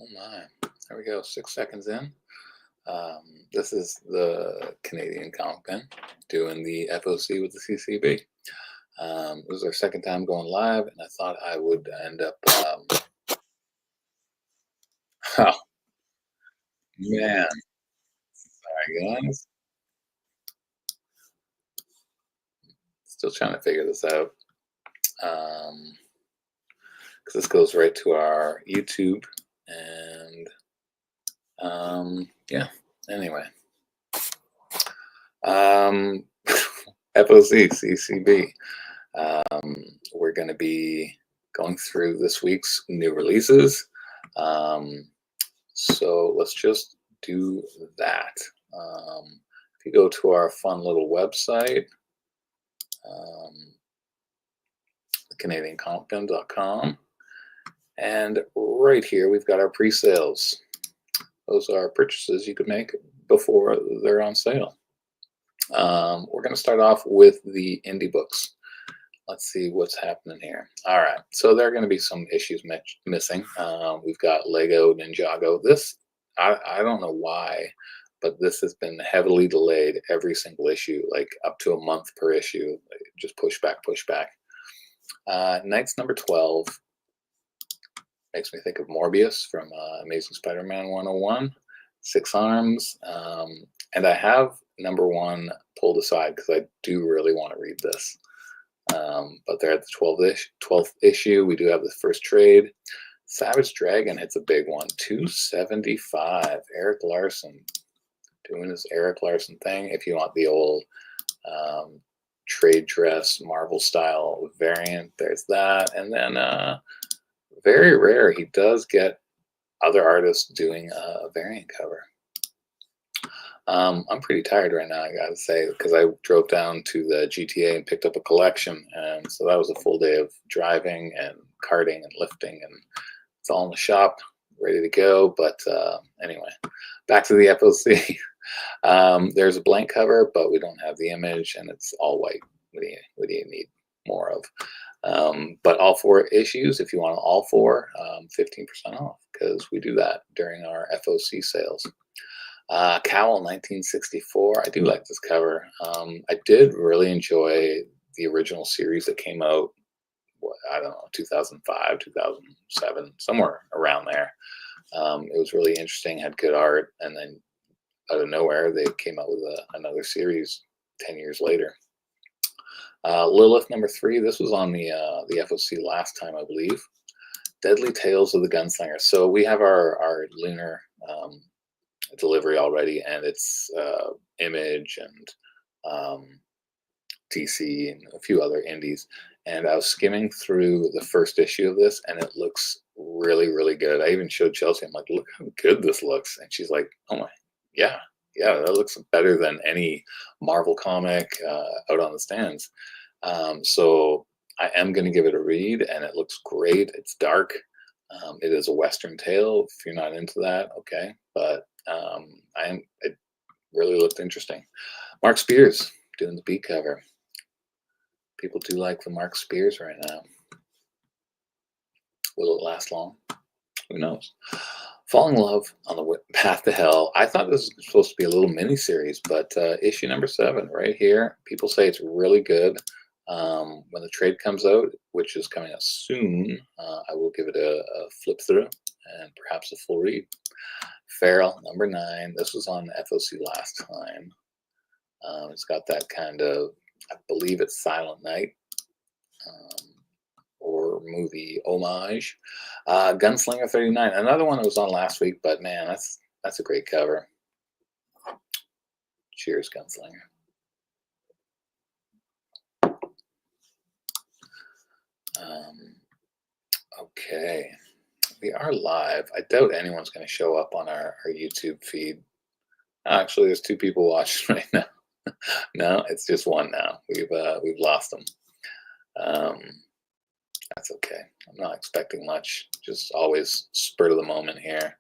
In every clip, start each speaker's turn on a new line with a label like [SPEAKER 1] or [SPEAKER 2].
[SPEAKER 1] Oh my, there we go, 6 seconds in. This is the Canadian Comic Pen doing the FOC with the CCB. This was our second time going live, and I thought I would end up. Oh man, sorry guys. Still trying to figure this out. Because this goes right to our YouTube, and yeah. Anyway, FOC CCB. We're going to be going through this week's new releases. So let's just do that. If you go to our fun little website, CanadianComicPen.com, and right here we've got our pre-sales. Those are purchases you could make before they're on sale. We're going to start off with the indie books. Let's see what's happening here. All right, so there are going to be some issues missing. We've got Lego Ninjago. This, I don't know why, but this has been heavily delayed every single issue, like up to a month per issue. Just push back, push back. Knights number 12 makes me think of Morbius from Amazing Spider-Man 101, 6 Arms. And I have number 1 pulled aside because I do really want to read this. But they're at the 12th issue. We do have the first trade. Savage Dragon hits a big one, 275. Eric Larson doing his Eric Larson thing. If you want the old trade dress Marvel style variant, there's that. And then very rare, he does get other artists doing a variant cover. I'm pretty tired right now, I gotta say, because I drove down to the GTA and picked up a collection, and so that was a full day of driving and carting and lifting, and it's all in the shop, ready to go. But anyway, back to the FOC. There's a blank cover, but we don't have the image, and it's all white. What do you need more of? But all 4 issues, if you want all 4, 15% off, because we do that during our FOC sales. Cowl 1964. I do like this cover. I did really enjoy the original series that came out, I don't know, 2005, 2007, somewhere around there. It was really interesting, had good art, and then out of nowhere, they came out with another series 10 years later. Lilith number 3. This was on the FOC last time, I believe. Deadly Tales of the Gunslinger. So we have our lunar delivery already, and it's Image and DC and a few other indies. And I was skimming through the first issue of this, and it looks really, really good. I even showed Chelsea. I'm like, look how good this looks, and she's like, oh my, yeah, that looks better than any Marvel comic out on the stands. So I am going to give it a read, and it looks great. It's dark. It is a Western tale. If you're not into that, okay, but it really looked interesting. Mark Spears doing the B cover. People do like the Mark Spears right now. Will it last long? Who knows? Falling in Love on the Path to Hell. I thought this was supposed to be a little mini series, but issue number 7 right here. People say it's really good. When the trade comes out, which is coming out soon, I will give it a flip through and perhaps a full read. Feral number 9. This was on FOC last time. It's got that kind of, I believe it's Silent Night or movie homage. Gunslinger 39. Another one that was on last week, but man, that's a great cover. Cheers, Gunslinger. Okay, we are live. I doubt anyone's going to show up on our YouTube feed. Actually, there's 2 people watching right now. No, it's just 1 now. We've lost them. That's okay. I'm not expecting much. Just always spur of the moment here.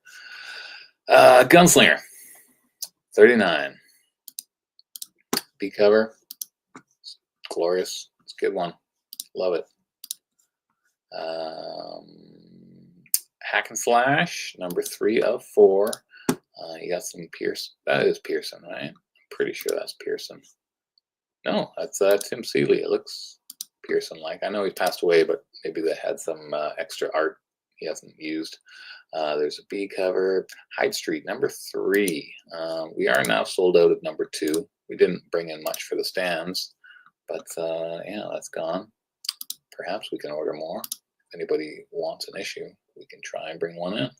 [SPEAKER 1] Gunslinger 39. B cover. It's glorious. It's a good one. Love it. Hack and Slash, number 3 of 4. You got some Pearson. That is Pearson, right? I'm pretty sure that's Pearson. No, that's Tim Seeley. It looks Pearson-like. I know he passed away, but maybe they had some extra art he hasn't used. There's a B cover. Hyde Street, number 3. We are now sold out of number 2. We didn't bring in much for the stands, but yeah, that's gone. Perhaps we can order more. If anybody wants an issue, we can try and bring one in.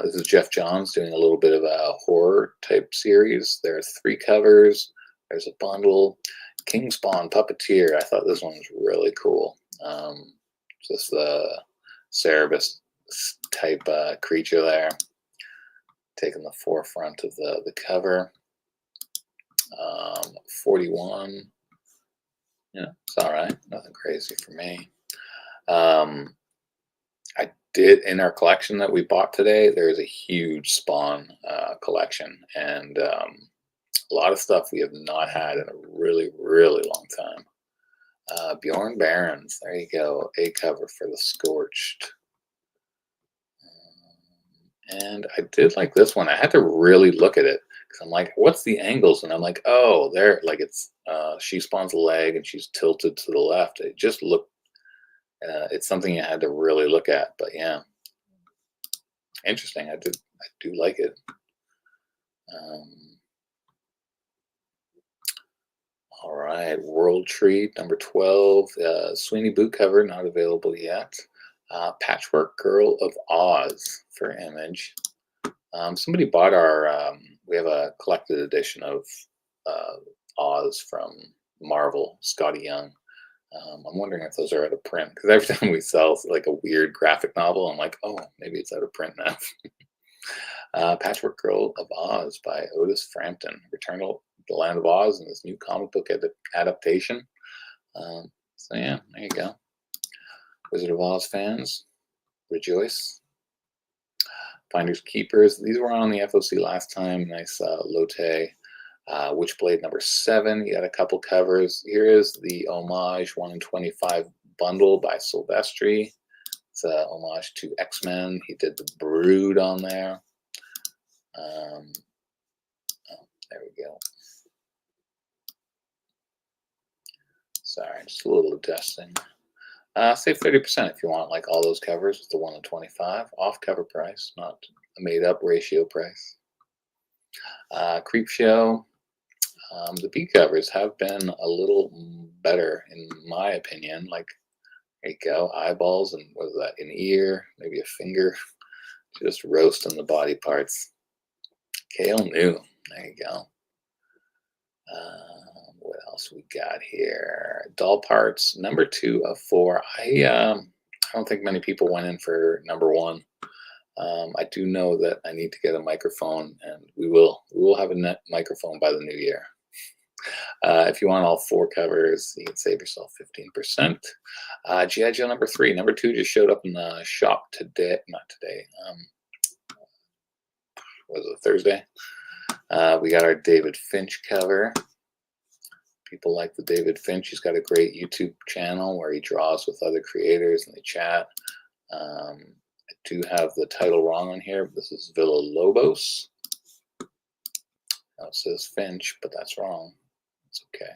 [SPEAKER 1] This is Jeff Johns doing a little bit of a horror type series. There are 3 covers. There's a bundle. King Spawn Puppeteer. I thought this one was really cool. Just the Cerebus type creature there, taking the forefront of the cover. 41. Yeah, it's all right. Nothing crazy for me. I did, in our collection that we bought today, there's a huge Spawn collection, and a lot of stuff we have not had in a really, really long time. Bjorn Barons, there you go, a cover for the Scorched. And I did like this one. I had to really look at it because I'm like, what's the angles? And I'm like, oh, there, like it's she spawns a leg and she's tilted to the left. It just looked. It's something you had to really look at, but yeah, interesting. I do like it. All right, World Treat, number 12. Sweeney boot cover, not available yet. Patchwork Girl of Oz for Image. Somebody bought our, we have a collected edition of Oz from Marvel, Scotty Young. I'm wondering if those are out of print, because every time we sell like a weird graphic novel, I'm like, oh, maybe it's out of print now. Patchwork Girl of Oz by Otis Frampton. Return to the Land of Oz in this new comic book adaptation. So yeah, there you go. Wizard of Oz fans, rejoice. Finders Keepers. These were on the FOC last time. Nice Lotte. Witchblade number 7. You got a couple covers. Here is the homage 1 in 25 bundle by Silvestri. It's a homage to X-Men. He did the Brood on there. Oh, there we go. Sorry, just a little adjusting. Save 30% if you want like all those covers with the 1 in 25. Off cover price, not a made up ratio price. Creep Show. The B covers have been a little better in my opinion. Like, there you go, eyeballs and what is that, an ear, maybe a finger, just roasting the body parts. Kale New, there you go. What else we got here? Doll Parts, number 2 of 4. I don't think many people went in for number 1. I do know that I need to get a microphone, and we will have a net microphone by the new year. If you want all 4 covers, you can save yourself 15%. G.I. Joe number 3. Number 2 just showed up in the shop today. Not today. Was it Thursday? We got our David Finch cover. People like the David Finch. He's got a great YouTube channel where he draws with other creators and they chat. I do have the title wrong on here. This is Villa Lobos. Now it says Finch, but that's wrong. It's okay.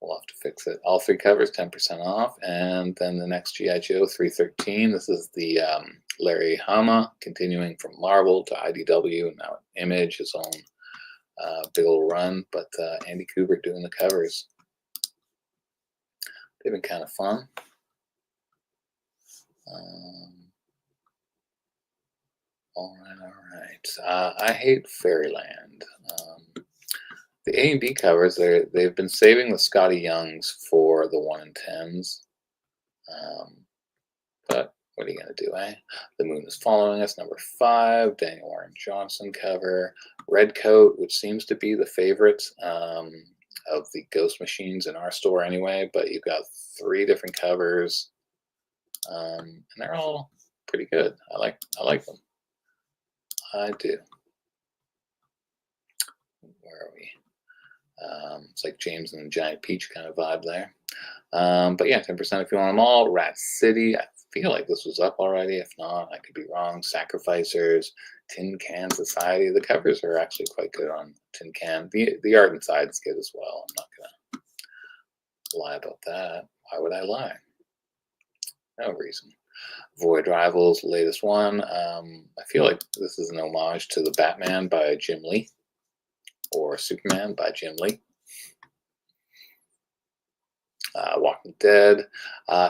[SPEAKER 1] We'll have to fix it. All 3 covers, 10% off. And then the next G.I. Joe 313. This is the Larry Hama, continuing from Marvel to IDW, and now Image, his own big old run. But Andy Kubert doing the covers. They've been kind of fun. All right. I hate Fairyland. The A and B covers, they've been saving the Scotty Youngs for the 1 in 10s. But what are you going to do, eh? The Moon is Following Us, number 5. Daniel Warren Johnson cover. Red Coat, which seems to be the favorite of the Ghost Machines in our store anyway. But you've got 3 different covers. And they're all pretty good. I like them. I do. Where are we? It's like James and the Giant Peach kind of vibe there. But yeah, 10% if you want them all. Rat City, I feel like this was up already. If not, I could be wrong. Sacrificers, Tin Can Society. The covers are actually quite good on Tin Can. The art inside is good as well. I'm not gonna lie about that. Why would I lie? No reason. Void Rivals, latest one. I feel like this is an homage to the Batman by Jim Lee, or Superman by Jim Lee. Walking Dead,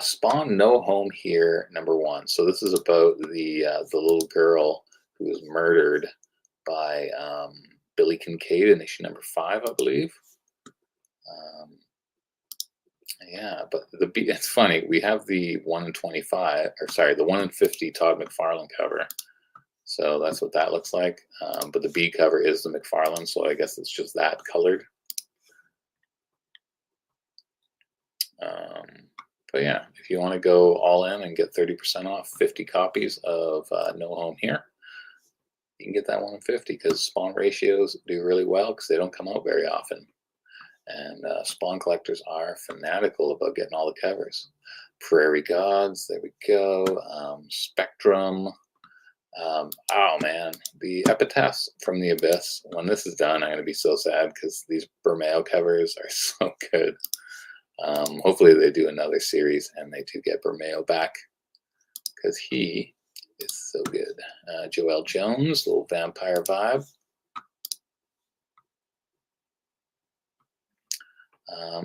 [SPEAKER 1] Spawn No Home Here, #1. So this is about the little girl who was murdered by Billy Kincaid in issue #5, I believe. Yeah, but it's funny. We have the 1 in 25, or sorry, the 1 in 50 Todd McFarlane cover. So that's what that looks like. But the B cover is the McFarlane, so I guess it's just that colored. But yeah, if you want to go all in and get 30% off 50 copies of No Home Here, you can get that 1 in 50 because Spawn ratios do really well because they don't come out very often. And Spawn collectors are fanatical about getting all the covers. Prairie Gods, there we go. Spectrum. Oh man, the Epitaphs from the Abyss. When this is done, I'm going to be so sad because these Bermeo covers are so good. Hopefully they do another series and they do get Bermeo back because he is so good. Joel Jones, little vampire vibe.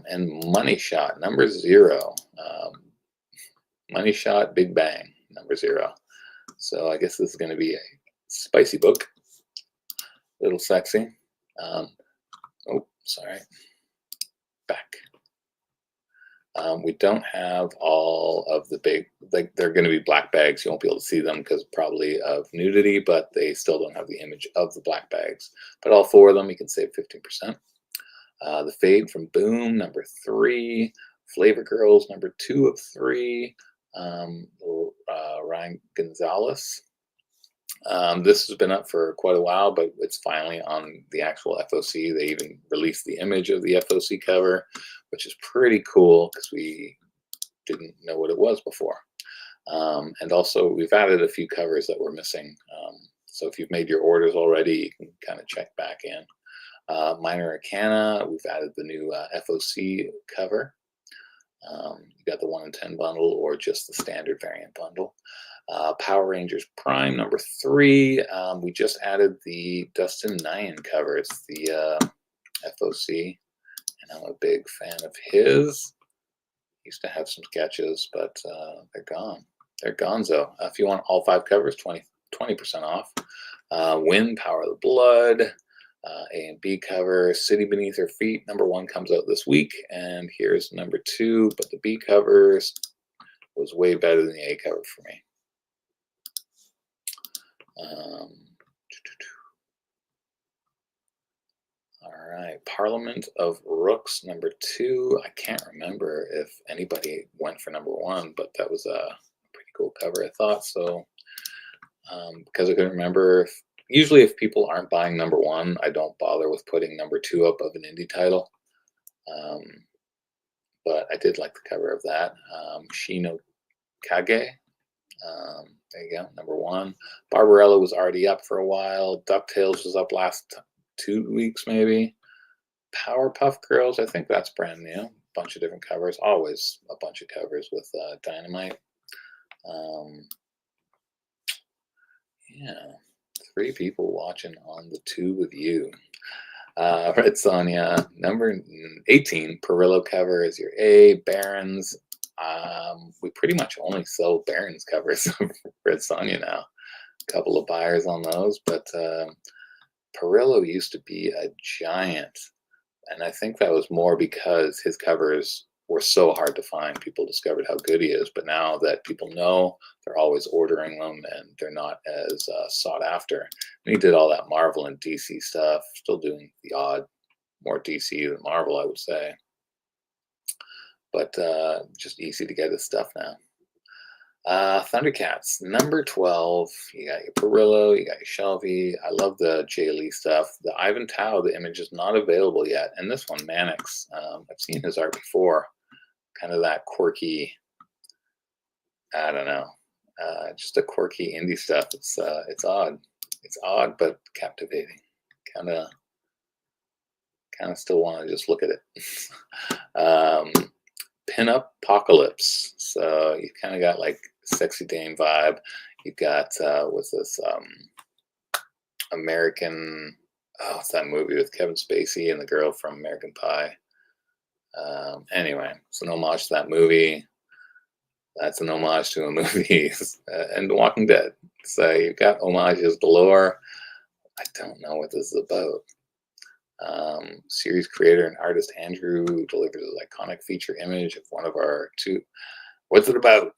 [SPEAKER 1] And Money Shot, #0. Money Shot Big Bang, #0. So I guess this is going to be a spicy book. A little sexy. Oh, sorry. Back. We don't have all of the big, like they're going to be black bags. You won't be able to see them because probably of nudity, but they still don't have the image of the black bags. But all 4 of them, you can save 15%. The Fade from Boom, #3. Flavor Girls, #2 of 3. Ryan Gonzalez. This has been up for quite a while, but it's finally on the actual FOC. They even released the image of the FOC cover, which is pretty cool because we didn't know what it was before. And also, we've added a few covers that were missing. So if you've made your orders already, you can kind of check back in. Minor Arcana, we've added the new FOC cover. You got the 1 in 10 bundle or just the standard variant bundle. Power Rangers Prime, #3. We just added the Dustin Nyan cover. It's the FOC, and I'm a big fan of his. He used to have some sketches, but they're gone. They're gonzo. If you want all 5 covers, 20% off. Wind, Power of the Blood. A and B cover, City Beneath Her Feet, #1 comes out this week, and here's #2, but the B covers was way better than the A cover for me. All right, Parliament of Rooks, #2. I can't remember if anybody went for #1, but that was a pretty cool cover, I thought. So because I couldn't remember, usually if people aren't buying #1, I don't bother with putting #2 up of an indie title. But I did like the cover of that. Shino Kage. There you go, #1. Barbarella was already up for a while. DuckTales was up last 2 weeks, maybe. Powerpuff Girls, I think that's brand new. Bunch of different covers. Always a bunch of covers with Dynamite. Yeah, 3 people watching on the tube with you. Red Sonja, #18. Perillo cover is your A. Barons. We pretty much only sell Barons covers of Red Sonja now. A couple of buyers on those, but Perillo used to be a giant, and I think that was more because his covers were so hard to find. People discovered how good he is, but now that people know, they're always ordering them, and they're not as sought after. And he did all that Marvel and DC stuff, still doing the odd, more DC than Marvel, I would say. But just easy to get his stuff now. Thundercats, #12. You got your Perillo, you got your Shelby. I love the Jay Lee stuff. The Ivan Tao, the image is not available yet. And this one, Mannix, I've seen his art before. Kind of that quirky I don't know, just a quirky indie stuff. It's odd. It's odd but captivating. Kind of still want to just look at it. Pinup Apocalypse. So you kind of got like sexy dame vibe. You've got what's this American? Oh, it's that movie with Kevin Spacey and the girl from American Pie. Anyway, it's an homage to that movie. That's an homage to a movie, and The Walking Dead. So you've got homages galore. I don't know what this is about. Series creator and artist Andrew delivers an iconic feature image of one of our two. What's it about?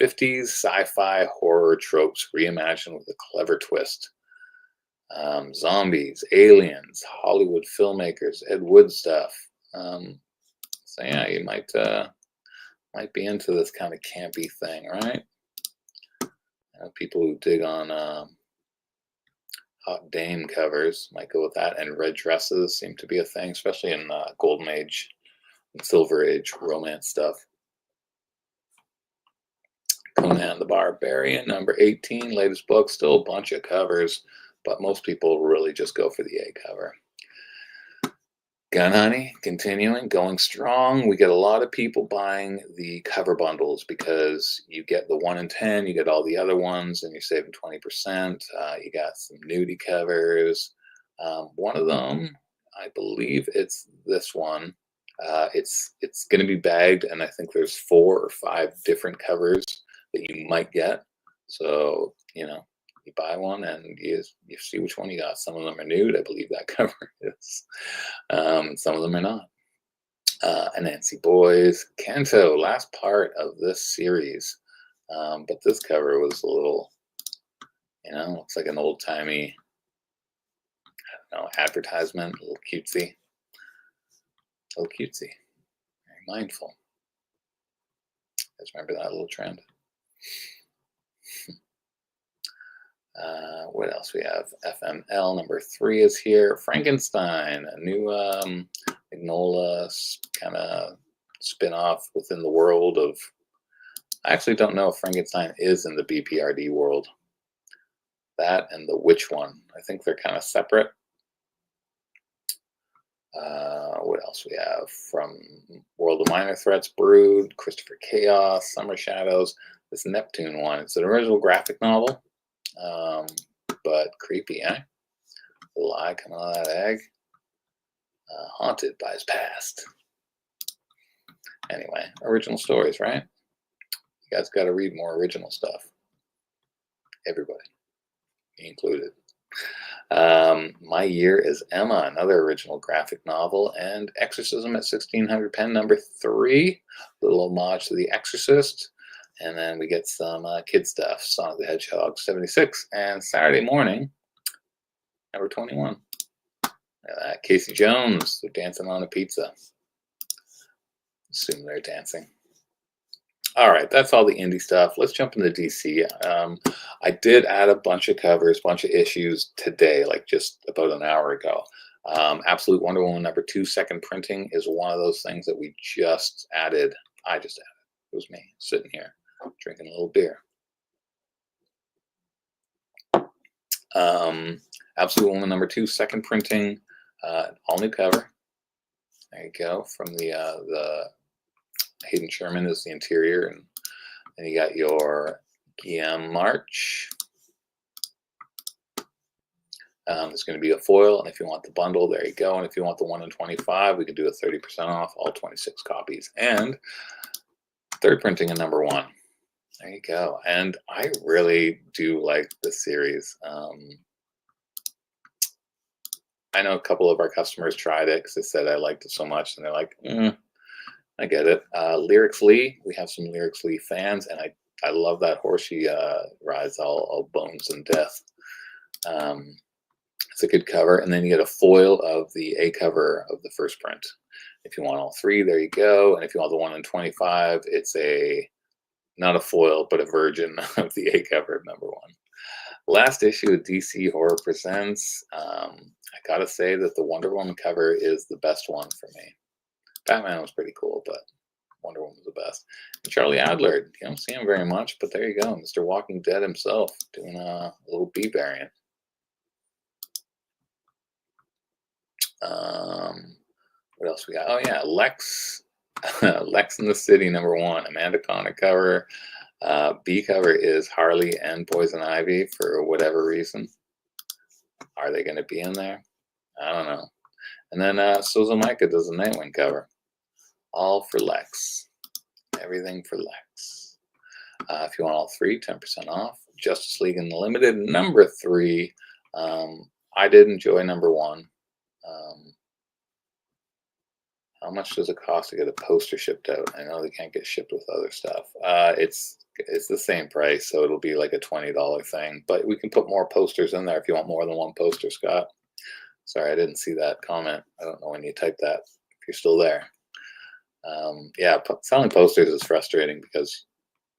[SPEAKER 1] 50s sci-fi horror tropes reimagined with a clever twist. Zombies, aliens, Hollywood filmmakers, Ed Wood stuff. So yeah, you might be into this kind of campy thing, right? People who dig on hot dame covers might go with that, and red dresses seem to be a thing, especially in Golden Age and Silver Age romance stuff. Conan the Barbarian, number 18, latest book, still a bunch of covers, but most people really just go for the A cover. Gun Honey, continuing, going strong. We get a lot of people buying the cover bundles because you get the 1 in 10, you get all the other ones, and you're saving 20%. You got some nudie covers. One of them, I believe it's this one. It's going to be bagged, and I think there's 4 or 5 different covers that you might get. So, you buy one and you see which one you got. Some of them are nude, I believe that cover is. Some of them are not. Anansi Boys, Kanto, last part of this series. But this cover was a little, looks like an old-timey, I don't know, advertisement, a little cutesy. Very mindful. You guys remember that little trend? What else we have? FML number 3 is here. Frankenstein, a new Magnola kind of spin-off within the world of. I actually don't know if Frankenstein is in the BPRD world. That and the Witch one, I think they're kind of separate. What else we have from World of Minor Threats, Brood, Christopher Chaos, Summer Shadows. This Neptune one. It's an original graphic novel. But creepy, eh? The lie coming out of that egg. Haunted by his past. Anyway, original stories, right? You guys got to read more original stuff. Everybody, me included. My Year is Emma, another original graphic novel, and Exorcism at 1600 pen number 3. Little homage to The Exorcist. And then we get some kid stuff, Sonic the Hedgehog 76, and Saturday Morning, number 21. Casey Jones, they're dancing on a pizza. Assume they're dancing. All right, that's all the indie stuff. Let's jump into DC. I did add a bunch of covers, bunch of issues today, like just about an hour ago. Absolute Wonder Woman number 2, second printing, is one of those things that we just added. I just added. It was me sitting here drinking a little beer. Absolute Woman number 2, second printing, all new cover. There you go. From the Hayden Sherman is the interior, and then you got your Guillaume March. There's going to be a foil, and if you want the bundle, there you go. And if you want the 1 in 25, we could do a 30% off, all 26 copies. And third printing in number 1. There you go. And I really do like this series. I know a couple of our customers tried it because they said I liked it so much, and they're like, I get it. Lyrics Lee, we have some Lyrics Lee fans, and I love that horse she rides, all bones and death. It's a good cover, and then you get a foil of the A cover of the first print. If you want all 3, there you go. And if you want the 1 in 25, it's not a foil, but a version of the A cover of number 1. Last issue of DC Horror Presents. I gotta say that the Wonder Woman cover is the best one for me. Batman was pretty cool, but Wonder Woman was the best. And Charlie Adler, you don't see him very much, but there you go, Mr. Walking Dead himself doing a little B variant. What else we got? Oh yeah, Lex, Lex in the City #1, Amanda Conner cover. B cover is Harley and Poison Ivy for whatever reason. Are they going to be in there? I don't know. And then Susan Micah does the Nightwing cover. All for Lex. Everything for Lex. If you want all three, 10% off. Justice League Unlimited #3. I did enjoy #1. How much does it cost to get a poster shipped out? I know they can't get shipped with other stuff. It's the same price, so it'll be like a $20 thing. But we can put more posters in there if you want more than one poster, Scott. Sorry, I didn't see that comment. I don't know when you typed that, if you're still there. Yeah, selling posters is frustrating because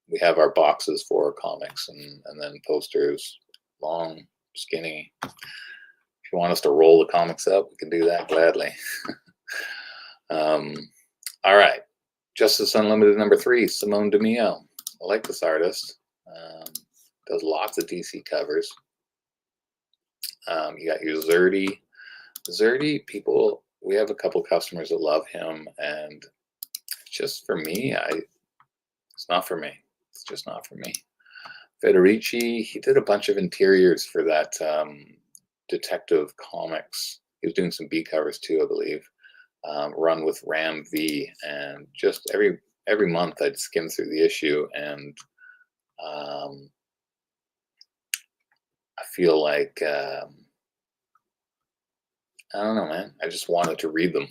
[SPEAKER 1] we have our boxes for comics and then posters, long, skinny. If you want us to roll the comics up, we can do that gladly. All right, Justice Unlimited #3, Simone DeMeo. I like this artist. Does lots of DC covers. You got your Zerdy. Zerdy, people, we have a couple customers that love him, and just for me, it's not for me. It's just not for me. Federici, he did a bunch of interiors for that Detective Comics. He was doing some B covers too, I believe. Run with Ram V, and just every month I'd skim through the issue, and I feel like I don't know, man. I just wanted to read them,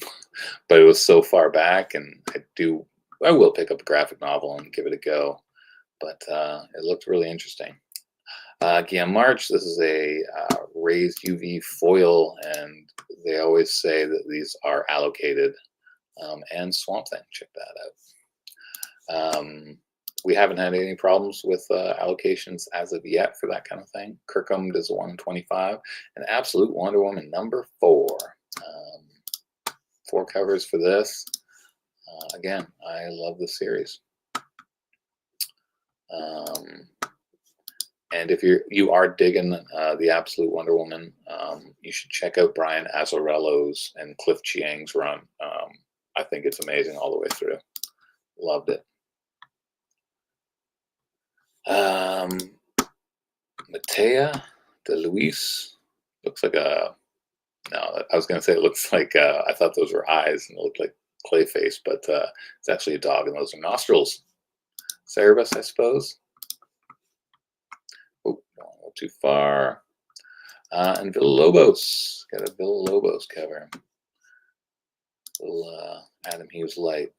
[SPEAKER 1] but it was so far back, and I will pick up a graphic novel and give it a go. But it looked really interesting. Guillaume March, this is a raised UV foil, and they always say that these are allocated. And Swamp Thing, check that out. We haven't had any problems with allocations as of yet for that kind of thing. Kirkham does 125, and Absolute Wonder Woman #4. 4 covers for this. Again, I love the series. And if you are digging the Absolute Wonder Woman, you should check out Brian Azzarello's and Cliff Chiang's run. I think it's amazing all the way through. Loved it. Matea de Luis looks like no, I was going to say it looks like, I thought those were eyes and it looked like Clayface, but it's actually a dog and those are nostrils. Cerebus, I suppose. Oh, don't go too far. And Villalobos, got a Villalobos cover. Little Adam Hughes light.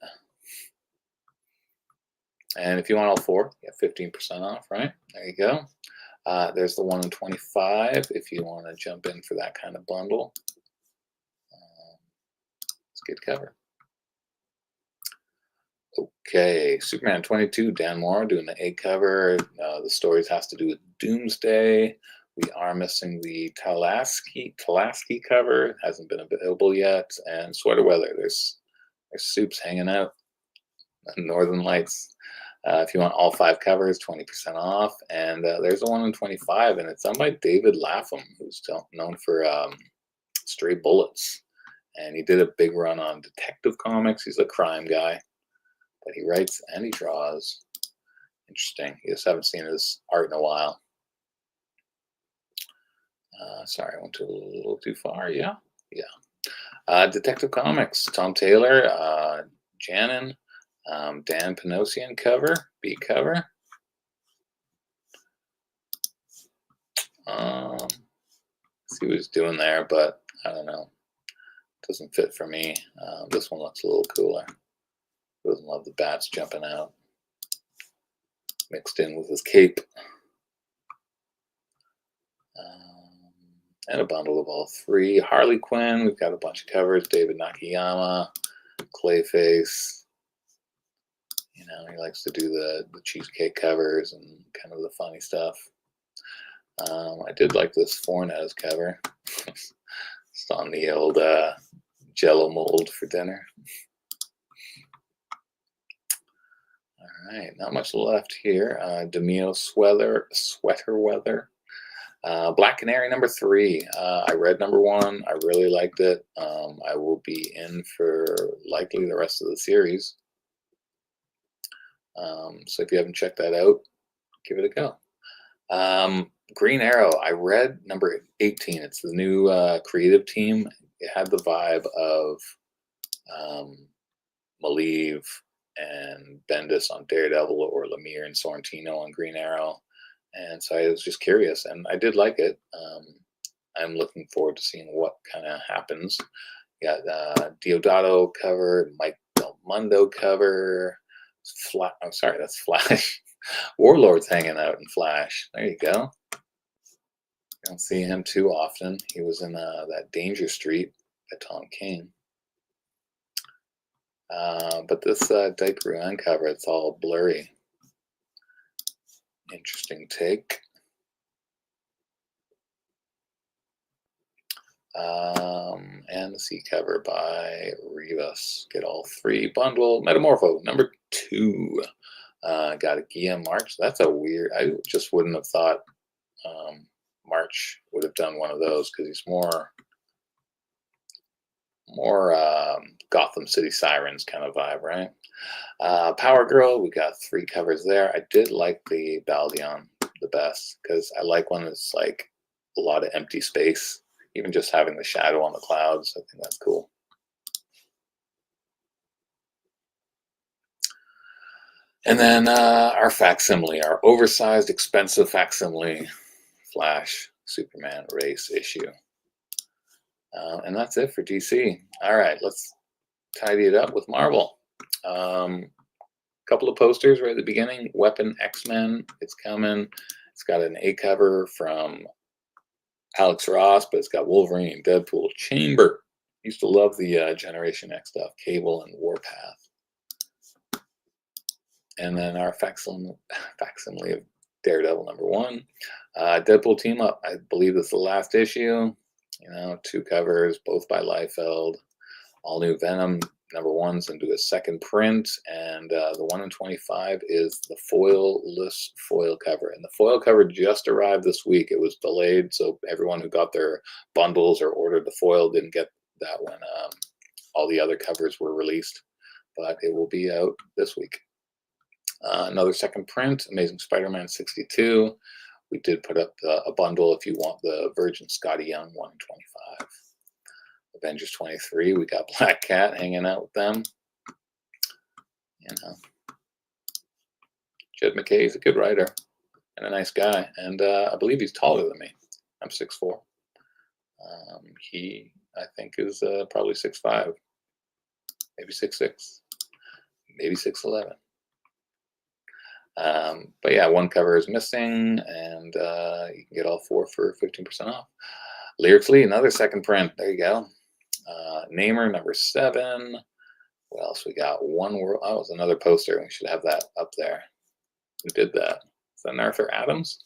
[SPEAKER 1] And if you want all 4, you have 15% off, right? There you go. There's the 1 in 25 if you want to jump in for that kind of bundle. It's a good cover. Okay, Superman 22, Dan Moore doing the A cover. The stories has to do with Doomsday. We are missing the Talaski cover. Hasn't been available yet. And Sweater Weather. There's Soups hanging out. Northern Lights. If you want all 5 covers, 20% off. And there's a 1 in 25, and it's done by David Lapham, who's known for Stray Bullets. And he did a big run on Detective Comics. He's a crime guy, but he writes and he draws. Interesting. You just haven't seen his art in a while. Sorry, I went a little too far. Yeah. Detective Comics, Tom Taylor, Janin, Dan Panosian cover, B cover. See what he's doing there, but I don't know. Doesn't fit for me. This one looks a little cooler. Doesn't love the bats jumping out, mixed in with his cape. And a bundle of all 3. Harley Quinn, we've got a bunch of covers. David Nakayama, Clayface. You know, he likes to do the cheesecake covers and kind of the funny stuff. I did like this Fornes cover. It's on the old Jello mold for dinner. right, not much left here. Demio sweater weather. Black Canary number 3. I read number 1. I really liked it. I will be in for likely the rest of the series. So if you haven't checked that out, give it a go. Green Arrow. I read number 18. It's the new creative team. It had the vibe of Malieve and Bendis on Daredevil, or Lemire and Sorrentino on Green Arrow. And so I was just curious, and I did like it. I'm looking forward to seeing what kind of happens. You got Deodato cover, Mike Del Mundo cover. I'm sorry, that's Flash. Warlord's hanging out in Flash. There you go. You don't see him too often. He was in that Danger Street by Tom King. But this Dyke Ruan cover, it's all blurry. Interesting take. And the C cover by Rivas. Get all 3 bundle. Metamorpho number 2. Got a Guillaume March. That's a weird. I just wouldn't have thought March would have done one of those, because he's more Gotham City Sirens kind of vibe, right? Power Girl, we got 3 covers there. I did like the Baldeon the best, because I like when it's like a lot of empty space, even just having the shadow on the clouds. I think that's cool. And then our facsimile, our oversized, expensive facsimile Flash Superman race issue. And that's it for DC. All right, let's tidy it up with Marvel. Couple of posters right at the beginning. Weapon X-Men, it's coming. It's got an A cover from Alex Ross, but it's got Wolverine, Deadpool, Chamber. Used to love the Generation X stuff, Cable and Warpath. And then our facsimile of Daredevil number 1. Deadpool team up. I believe it's the last issue. 2 covers, both by Liefeld. All new Venom number 1's into a second print, and the 1 in 25 is the foil-less foil cover. And the foil cover just arrived this week. It was delayed, so everyone who got their bundles or ordered the foil didn't get that when all the other covers were released. But it will be out this week. Another second print, Amazing Spider-Man 62. We did put up a bundle if you want the Virgin Scotty Young 1 in 25. Avengers 23, we got Black Cat hanging out with them. Jed McKay is a good writer and a nice guy, and I believe he's taller than me. I'm 6'4". He, I think, is probably 6'5", maybe 6'6", maybe 6'11". But yeah, 1 cover is missing, and you can get all 4 for 15% off. Lyrically, another second print. There you go. Namer number 7. What else we got? One World. Oh, it's another poster. We should have that up there. Who did that? Is that Arthur Adams?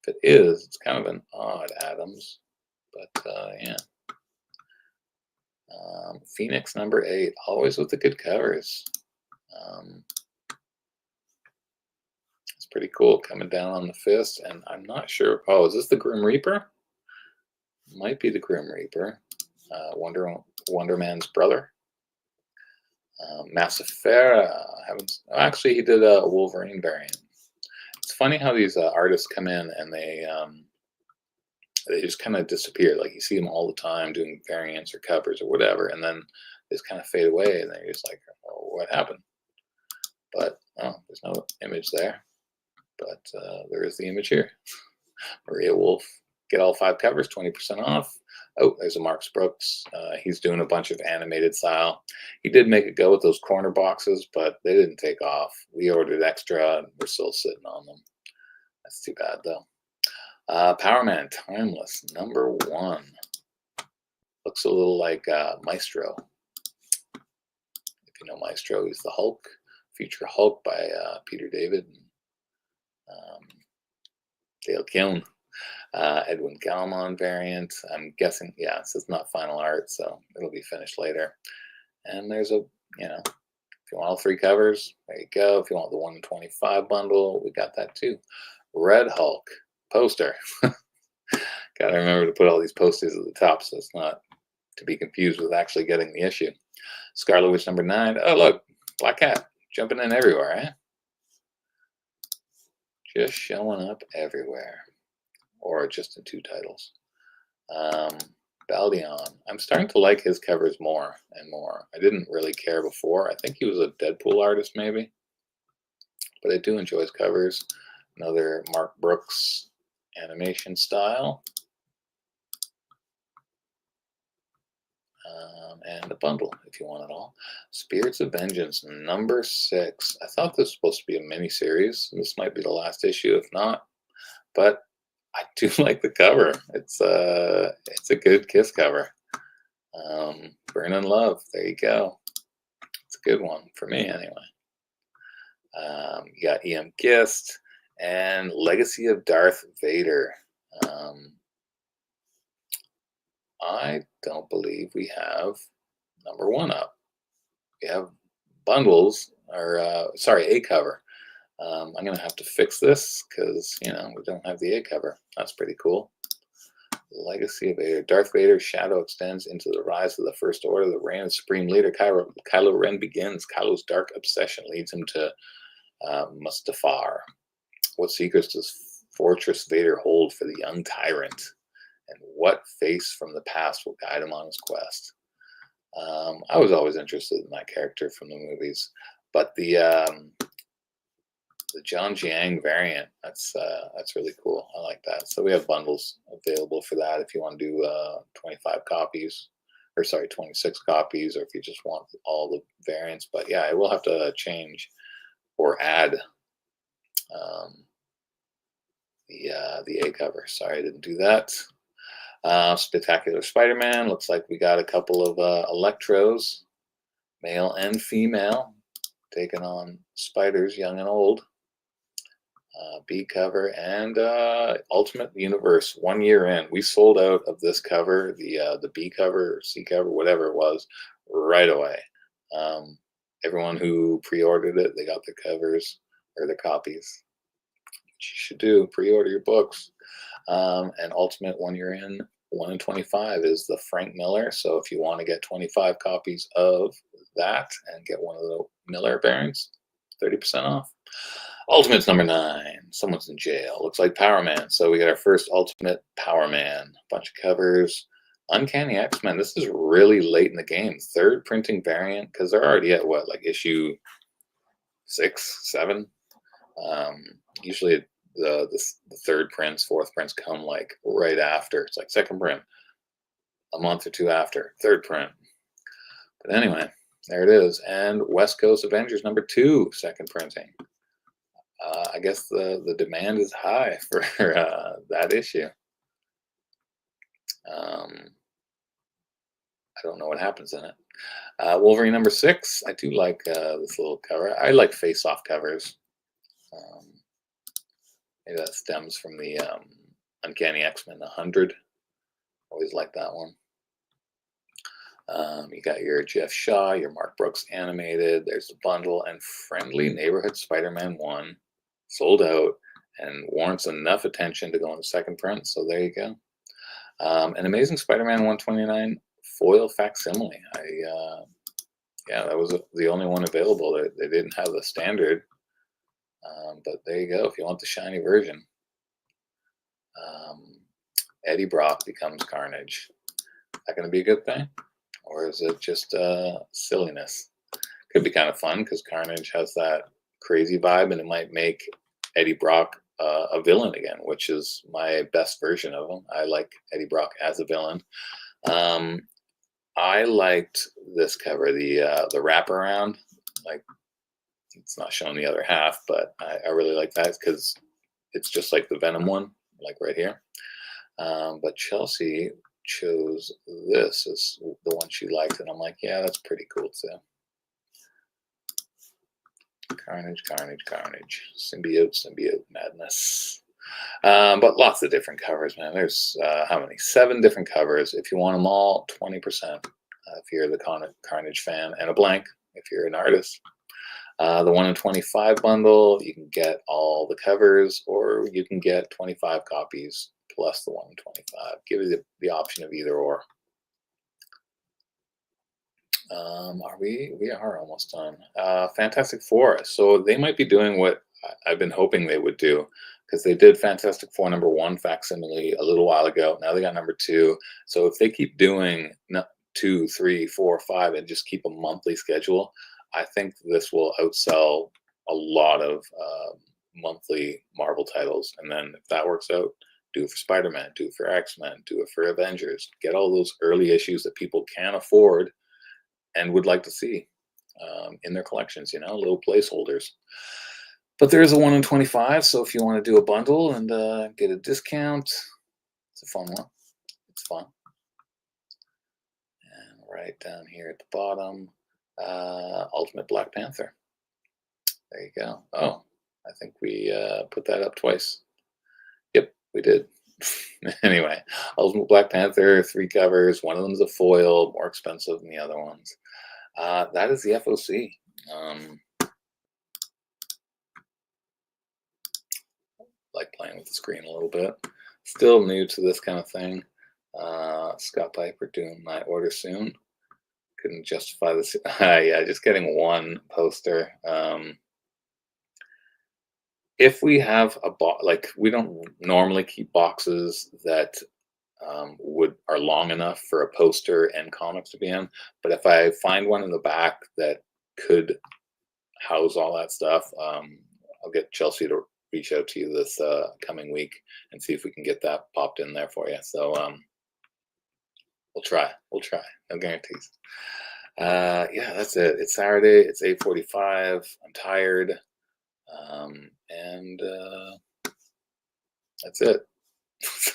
[SPEAKER 1] If it is, it's kind of an odd Adams, but yeah. Phoenix number 8. Always with the good covers. It's pretty cool, coming down on the fist, and I'm not sure. Oh, is this the Grim Reaper? Might be the Grim Reaper. Wonder Man's brother. Massifera. Actually, he did a Wolverine variant. It's funny how these artists come in and they just kind of disappear. Like, you see them all the time doing variants or covers or whatever, and then they just kind of fade away, and then you're just like, oh, what happened? But there's no image there. But there is the image here. Maria Wolf. Get all 5 covers, 20% off. Oh, there's a Mark Brooks. He's doing a bunch of animated style. He did make a go with those corner boxes, but they didn't take off. We ordered extra, and we're still sitting on them. That's too bad, though. Power Man Timeless, number 1. Looks a little like Maestro. If you know Maestro, he's the Hulk. Feature Hulk by Peter David and Dale Keown. Edwin Gallimon variant. I'm guessing, yeah, this is not final art, so it'll be finished later. And there's a, if you want all 3 covers, there you go. If you want the 1 in 25 bundle, we got that too. Red Hulk poster. Gotta remember to put all these posters at the top so it's not to be confused with actually getting the issue. Scarlet Witch number 9. Oh, look, Black Cat jumping in everywhere, eh? Just showing up everywhere. Or just in 2 titles. Baldion. I'm starting to like his covers more and more. I didn't really care before. I think he was a Deadpool artist maybe. But I do enjoy his covers. Another Mark Brooks animation style. And a bundle if you want it all. Spirits of Vengeance number 6. I thought this was supposed to be a mini-series. This might be the last issue if not. But I do like the cover. It's a good Kiss cover. Burn in Love. There you go. It's a good one for me anyway. You got E.M. Gist and Legacy of Darth Vader. I don't believe we have number 1 up. We have bundles, or sorry, A cover. I'm going to have to fix this because, you know, we don't have the A cover. That's pretty cool. Legacy of Vader. Darth Vader's shadow extends into the rise of the First Order. The reign of Supreme Leader Kylo Ren begins. Kylo's dark obsession leads him to Mustafar. What secrets does Fortress Vader hold for the young tyrant? And what face from the past will guide him on his quest? I was always interested in that character from the movies, but the John Jiang variant, that's really cool. I like that. So we have bundles available for that if you want to do 25 copies, or sorry, 26 copies, or if you just want all the variants. But yeah, I will have to change or add the A cover. Sorry, I didn't do that. Spectacular Spider-Man. Looks like we got a couple of Electros, male and female, taking on spiders, young and old. B cover and Ultimate Universe 1 year in. We sold out of this cover, the B cover, or C cover, whatever it was, right away. Everyone who pre-ordered it, they got their covers or their copies. Which you should do, pre-order your books. And Ultimate 1 year in, 1 in 25 is the Frank Miller. So if you want to get 25 copies of that and get one of the Miller variants, 30% off. Ultimate's number 9. Someone's in jail. Looks like Power Man. So we got our first Ultimate Power Man. Bunch of covers. Uncanny X-Men. This is really late in the game. 3rd printing variant, because they're already at what, like issue 6, 7? Usually the 3rd prints, 4th prints come like right after. It's like 2nd print, a month or 2 after 3rd print. But anyway, there it is. And West Coast Avengers number 2, 2nd printing. I guess the demand is high for that issue. I don't know what happens in it. Wolverine number 6. I do like this little cover. I like face-off covers. Maybe that stems from the Uncanny X-Men 100. Always like that one. You got your Jeff Shaw, your Mark Brooks animated. There's the bundle, and Friendly Neighborhood Spider-Man 1 sold out and warrants enough attention to go in the 2nd print. So there you go. An Amazing Spider-Man 129 foil facsimile. Yeah, that was the only one available. They didn't have the standard, but there you go. If you want the shiny version, Eddie Brock becomes Carnage. Is that going to be a good thing, or is it just silliness? Could be kind of fun because Carnage has that crazy vibe, and it might make Eddie Brock a villain again, which is my best version of him. I like Eddie Brock as a villain. I liked this cover, the wraparound. Like, it's not showing the other half, but I really like that because it's just like the Venom one, like right here. But Chelsea chose this as the one she liked, and I'm like, yeah, that's pretty cool too. Carnage, Carnage, Carnage. Symbiote, Symbiote Madness. But lots of different covers, man. There's, how many? 7 different covers. If you want them all, 20%. If you're the Carnage fan. And a blank if you're an artist. The 1 in 25 bundle, you can get all the covers, or you can get 25 copies plus the 1 in 25. Give you the option of either or. We are almost done. Fantastic Four. So they might be doing what I've been hoping they would do, because they did Fantastic Four #1 facsimile a little while ago. Now they got #2. So if they keep doing 2, 3, 4, 5, and just keep a monthly schedule, I think this will outsell a lot of monthly Marvel titles. And then if that works out, do it for Spider-Man, do it for X-Men, do it for Avengers. Get all those early issues that people can afford and would like to see in their collections, little placeholders. But there is a 1 in 25, so if you want to do a bundle and get a discount, it's a fun one. It's fun. And right down here at the bottom, Ultimate Black Panther. There you go. Oh, I think we put that up twice. Yep, we did. Anyway, Ultimate Black Panther, 3 covers. One of them is a foil, more expensive than the other ones. That is the FOC. Like playing with the screen a little bit. Still new to this kind of thing. Scott Piper doing my order soon. Couldn't justify this. Yeah, just getting one poster. If we have a box, like we don't normally keep boxes that are long enough for a poster and comics to be in, but if I find one in the back that could house all that stuff, I'll get Chelsea to reach out to you this coming week and see if we can get that popped in there for you. So we'll try. No guarantees. Yeah, that's it. It's Saturday. It's 8:45. I'm tired. And that's it.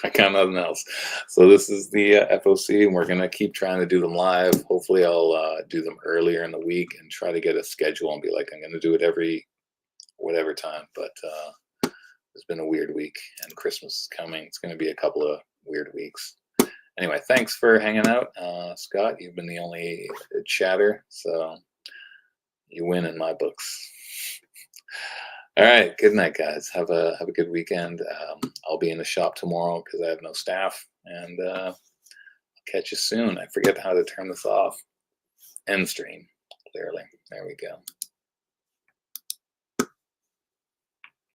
[SPEAKER 1] I got nothing else. So this is the FOC, and we're gonna keep trying to do them live. Hopefully, I'll do them earlier in the week and try to get a schedule and be like, I'm gonna do it every whatever time. But it's been a weird week, and Christmas is coming. It's gonna be a couple of weird weeks. Anyway, thanks for hanging out, Scott. You've been the only chatter, so you win in my books. All right, good night, guys. Have a good weekend. I'll be in the shop tomorrow because I have no staff, and I'll catch you soon. I forget how to turn this off. End stream, clearly. There we go.